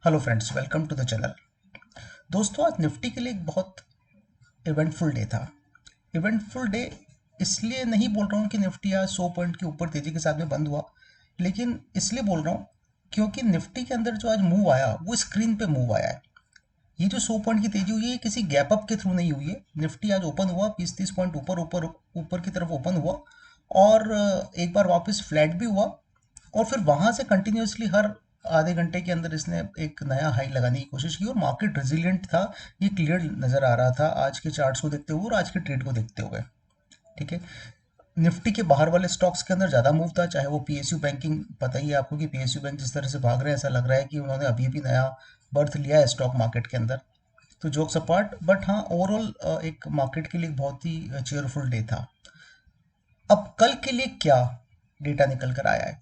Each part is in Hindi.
Hello friends, welcome to the channel. दोस्तों, आज निफ्टी के लिए एक बहुत इवेंटफुल डे था। इवेंटफुल डे इसलिए नहीं बोल रहा हूँ कि निफ्टी आज 100 पॉइंट के ऊपर तेजी के साथ में बंद हुआ, लेकिन इसलिए बोल रहा हूँ क्योंकि निफ्टी के अंदर जो आज मूव आया वो स्क्रीन पे मूव आया है। ये जो 100 पॉइंट की तेजी हुई है ये किसी गैप अप के थ्रू नहीं हुई है। निफ्टी आज ओपन हुआ 20-30 पॉइंट ऊपर ऊपर ऊपर की तरफ ओपन हुआ और एक बार वापस फ्लैट भी हुआ और फिर वहां से कंटिन्यूअसली हर आधे घंटे के अंदर इसने एक नया हाई लगाने की कोशिश की और मार्केट रेजिलिएंट था। ये क्लियर नजर आ रहा था आज के चार्ट्स को देखते हुए और आज के ट्रेड को देखते हुए। ठीक है। निफ्टी के बाहर वाले स्टॉक्स के अंदर ज़्यादा मूव था, चाहे वो पीएसयू बैंकिंग, पता ही है आपको कि पीएसयू बैंक जिस तरह से भाग रहे हैं ऐसा लग रहा है कि उन्होंने अभी अभी नया बर्थ लिया है स्टॉक मार्केट के अंदर। तो जोक्स अपार्ट, बट हाँ, ओवरऑल एक मार्केट के लिए बहुत ही चेयरफुल डे था। अब कल के लिए क्या डेटा निकल कर आया है,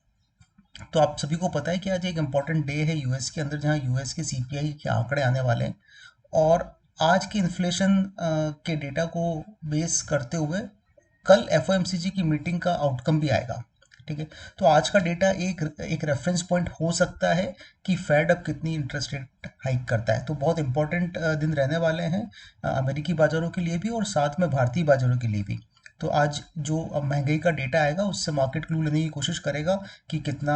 तो आप सभी को पता है कि आज एक इम्पॉर्टेंट डे है यूएस के अंदर, जहां यूएस के सीपीआई के आंकड़े आने वाले हैं और आज के इन्फ्लेशन के डेटा को बेस करते हुए कल एफओएमसीजी की मीटिंग का आउटकम भी आएगा। ठीक है। तो आज का डेटा एक एक रेफरेंस पॉइंट हो सकता है कि फेड अब कितनी इंटरेस्ट रेट हाइक करता है। तो बहुत इंपॉर्टेंट दिन रहने वाले हैं अमेरिकी बाजारों के लिए भी और साथ में भारतीय बाजारों के लिए भी। तो आज जो महंगाई का डेटा आएगा उससे मार्केट क्लू लेने की कोशिश करेगा कि कितना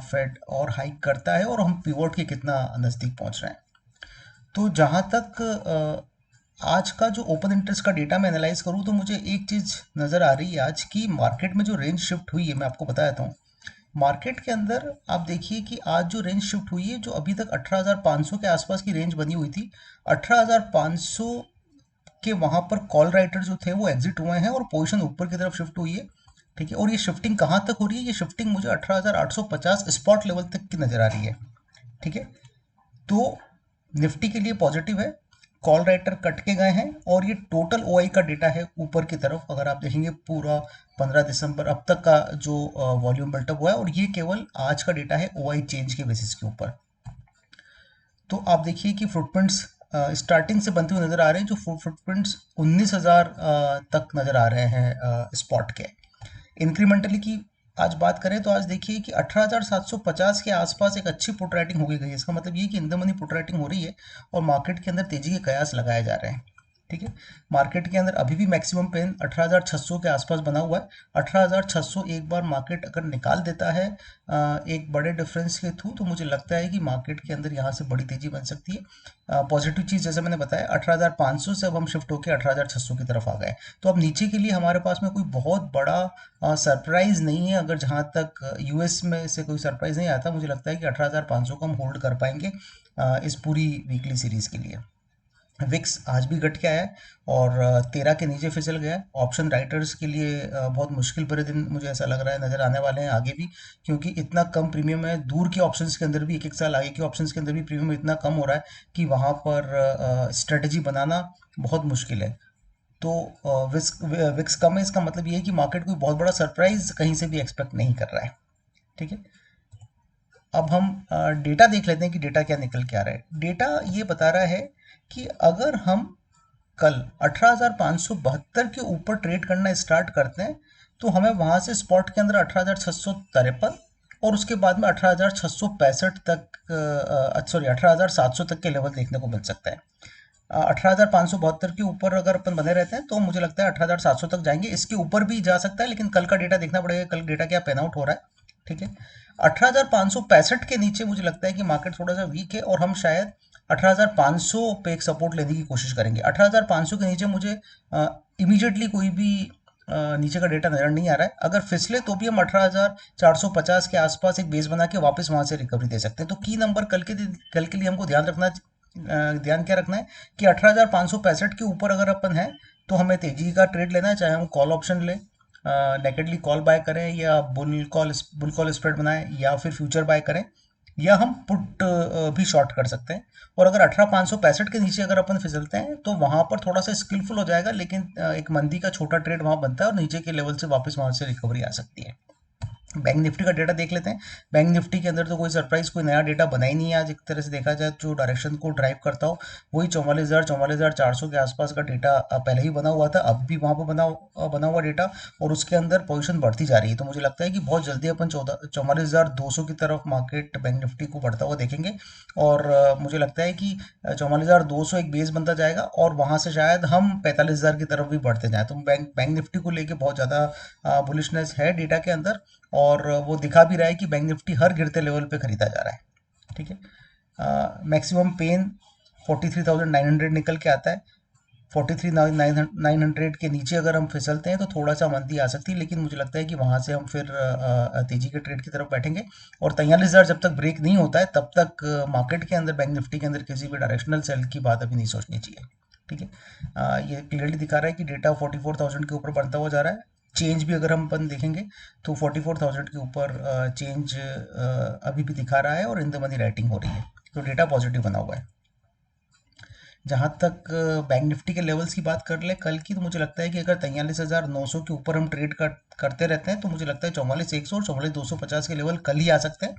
फेड और हाइक करता है और हम पिवोट के कितना नज़दीक पहुंच रहे हैं। तो जहाँ तक आज का जो ओपन इंटरेस्ट का डेटा मैं एनालाइज करूँ तो मुझे एक चीज़ नज़र आ रही है आज की मार्केट में जो रेंज शिफ्ट हुई है, मैं आपको बता देता हूँ। मार्केट के अंदर आप देखिए कि आज जो रेंज शिफ्ट हुई है, जो अभी तक 18,500 के आसपास की रेंज बनी हुई थी, 18,500 कि वहां पर कॉल राइटर जो थे वो एग्जिट हुए हैं और पोजीशन ऊपर की तरफ शिफ्ट हुई है। ठीक है। और ये शिफ्टिंग कहाँ तक हो रही है? ये शिफ्टिंग मुझे 18,850 स्पॉट लेवल तक की नजर आ रही है। ठीक है। तो निफ्टी के लिए पॉजिटिव है, कॉल राइटर कट के गए हैं और ये टोटल ओआई का डेटा है ऊपर की तरफ। अगर आप देखेंगे पूरा 15 दिसंबर अब तक का जो वॉल्यूम बिल्टअप हुआ है, और ये केवल आज का डेटा है ओआई चेंज के बेसिस के ऊपर। तो आप देखिए कि फुटप्रिंट्स स्टार्टिंग से बनते हुए नजर आ रहे हैं, जो फुटप्रिंट्स 19,000 तक नजर आ रहे हैं स्पॉट के। इंक्रीमेंटली की आज बात करें तो आज देखिए कि 18,750 के आसपास एक अच्छी पुट राइटिंग हो गई है। इसका मतलब ये कि in the money put writing हो रही है और मार्केट के अंदर तेजी के कयास लगाए जा रहे हैं। ठीक है। मार्केट के अंदर अभी भी मैक्सिमम पेन 18,600 के आसपास बना हुआ है। 18,600 एक बार मार्केट अगर निकाल देता है एक बड़े डिफरेंस के थ्रू, तो मुझे लगता है कि मार्केट के अंदर यहाँ से बड़ी तेजी बन सकती है। पॉजिटिव चीज़ जैसे मैंने बताया, 18,500 से अब हम शिफ्ट होकर 18,600 की तरफ आ गए। तो अब नीचे के लिए हमारे पास में कोई बहुत बड़ा सरप्राइज नहीं है। अगर जहाँ तक यूएस में से कोई सरप्राइज नहीं आता, मुझे लगता है कि 18,500 को हम होल्ड कर पाएंगे इस पूरी वीकली सीरीज के लिए। विक्स आज भी घट के आया है और 13 के नीचे फिसल गया है। ऑप्शन राइटर्स के लिए बहुत मुश्किल भरे दिन मुझे ऐसा लग रहा है नज़र आने वाले हैं आगे भी, क्योंकि इतना कम प्रीमियम है। दूर के ऑप्शंस के अंदर भी, एक एक साल आगे के ऑप्शंस के अंदर भी प्रीमियम इतना कम हो रहा है कि वहाँ पर स्ट्रेटजी बनाना बहुत मुश्किल है। तो विक्स कम है, इसका मतलब ये है कि मार्केट कोई बहुत बड़ा सरप्राइज कहीं से भी एक्सपेक्ट नहीं कर रहा है। ठीक है। अब हम डेटा देख लेते हैं कि डेटा क्या निकल के आ रहा है। डेटा ये बता रहा है कि अगर हम कल 18,572 के ऊपर ट्रेड करना स्टार्ट करते हैं तो हमें वहां से स्पॉट के अंदर 18,653 और उसके बाद में 18,665 तक, सॉरी 18,700 तक के लेवल देखने को मिल सकता है। 18,572 के ऊपर अगर अपन बने रहते हैं तो मुझे लगता है 18,700 तक जाएंगे। इसके ऊपर भी जा सकता है, लेकिन कल का डेटा देखना पड़ेगा, कल डेटा क्या पैन आउट हो रहा है। ठीक है। 18,565 के नीचे मुझे लगता है कि मार्केट थोड़ा सा वीक है और हम शायद 18,500 पे एक सपोर्ट लेने की कोशिश करेंगे। 18,500 के नीचे मुझे इमीडिएटली कोई भी नीचे का डेटा नजर नहीं आ रहा है। अगर फिसले तो भी हम 18,450 के आसपास एक बेस बना के वापस वहां से रिकवरी दे सकते हैं। तो की नंबर कल के लिए हमको ध्यान क्या रखना है कि 18,565 के ऊपर अगर अपन है तो हमें तेजी का ट्रेड लेना है, चाहे हम कॉल ऑप्शन लें, नेकेडली कॉल बाय करें या बुल कॉल स्प्रेड बनाएं या फिर फ्यूचर बाय करें, या हम पुट भी शॉर्ट कर सकते हैं। और अगर 18,565 के नीचे अगर अपन फिसलते हैं तो वहां पर थोड़ा सा स्किलफुल हो जाएगा, लेकिन एक मंदी का छोटा ट्रेड वहां बनता है और नीचे के लेवल से वापस वहां से रिकवरी आ सकती है। बैंक निफ्टी का डेटा देख लेते हैं। बैंक निफ्टी के अंदर तो कोई सरप्राइज, कोई नया डेटा बना ही नहीं है आज। एक तरह से देखा जाए जो डायरेक्शन को ड्राइव करता हो वही 44,400 के आसपास का डेटा पहले ही बना हुआ था, अब भी वहाँ पर बना हुआ डेटा, और उसके अंदर पोजीशन बढ़ती जा रही है। तो मुझे लगता है कि बहुत जल्दी अपन 44,200 की तरफ मार्केट बैंक निफ्टी को बढ़ता हुआ देखेंगे। और मुझे लगता है कि 44,200 एक बेस बनता जाएगा, और वहाँ से शायद हम 45,000 की तरफ भी बढ़ते जाएं। तो बैंक बैंक निफ्टी को लेके बहुत ज़्यादा बुलिशनेस है डेटा के अंदर, और वो दिखा भी रहा है कि बैंक निफ्टी हर गिरते लेवल पे खरीदा जा रहा है। ठीक है, मैक्सिमम पेन 43,900 निकल के आता है। 43,900 के नीचे अगर हम फिसलते हैं तो थोड़ा सा मंदी आ सकती है, लेकिन मुझे लगता है कि वहाँ से हम फिर तेजी के ट्रेड की तरफ बैठेंगे। और 43,000 जब तक ब्रेक नहीं होता है तब तक मार्केट के अंदर, बैंक निफ्टी के अंदर किसी भी डायरेक्शनल सेल की बात अभी नहीं सोचनी चाहिए। ठीक है, ये क्लियरली दिखा रहा है कि डेटा 44,000 के ऊपर बढ़ता हुआ जा रहा है। चेंज भी अगर हम अपन देखेंगे तो 44,000 के ऊपर चेंज अभी भी दिखा रहा है, और इन द मनी राइटिंग हो रही है, तो डेटा पॉजिटिव बना हुआ है। जहाँ तक बैंक निफ्टी के लेवल्स की बात कर ले कल की, तो मुझे लगता है कि अगर 43,900 के ऊपर हम ट्रेड करते रहते हैं तो मुझे लगता है 44,100 और 44,250 के लेवल कल ही आ सकते हैं।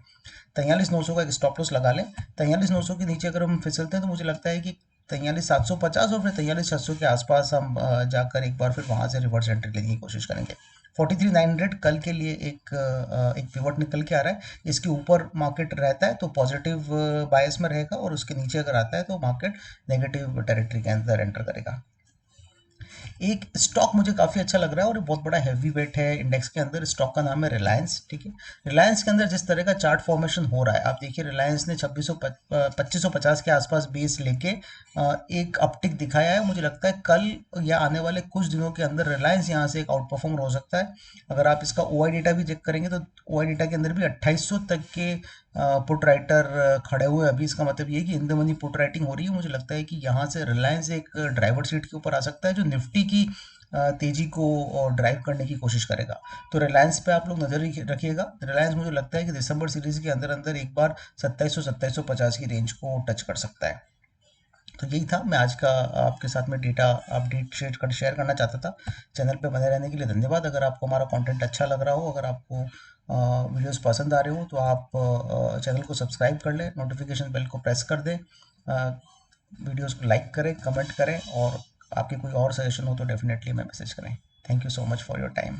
43,900 का एक स्टॉप लॉस लगा लें। 43,900 के नीचे अगर हम फिसलते हैं तो मुझे लगता है कि 43,750 और फिर 43,600 के आसपास हम जाकर एक बार फिर वहाँ से रिवर्स एंट्री लेने की कोशिश करेंगे। 43,900 कल के लिए एक पिवट निकल के आ रहा है। इसके ऊपर मार्केट रहता है तो पॉजिटिव बायस में रहेगा, और उसके नीचे अगर आता है तो मार्केट नेगेटिव टेरिटरी के अंदर एंटर करेगा। एक स्टॉक मुझे काफ़ी अच्छा लग रहा है और ये बहुत बड़ा हैवी वेट है इंडेक्स के अंदर। स्टॉक का नाम है रिलायंस। ठीक है, रिलायंस के अंदर जिस तरह का चार्ट फॉर्मेशन हो रहा है, आप देखिए रिलायंस ने 2550 के आसपास बेस लेके एक अपटिक दिखाया है। मुझे लगता है कल या आने वाले कुछ दिनों के अंदर रिलायंस यहाँ से एक आउट परफॉर्म हो सकता है। अगर आप इसका ओआई डेटा भी चेक करेंगे तो ओआई डेटा के अंदर भी 2800 तक के पुट राइटर खड़े हुए हैं। अभी इसका मतलब ये है कि in the money put writing हो रही है। मुझे लगता है कि यहाँ से रिलायंस एक ड्राइवर सीट के ऊपर आ सकता है जो निफ्टी की तेजी को ड्राइव करने की कोशिश करेगा। तो रिलायंस पे आप लोग नजर रखिएगा। रिलायंस मुझे लगता है कि दिसंबर सीरीज के अंदर अंदर एक बार 2700-2750 की रेंज को टच कर सकता है। तो यही था, मैं आज का आपके साथ में डेटा अपडेट शेयर करना चाहता था। चैनल पे बने रहने के लिए धन्यवाद। अगर आपको हमारा कंटेंट अच्छा लग रहा हो, अगर आपको वीडियोस पसंद आ रहे हो, तो आप चैनल को सब्सक्राइब कर लें, नोटिफिकेशन बेल को प्रेस कर दें, वीडियोस को लाइक करें, कमेंट करें, और आपके कोई और सजेशन हो तो डेफिनेटली हमें मैसेज करें। Thank you so much for your time.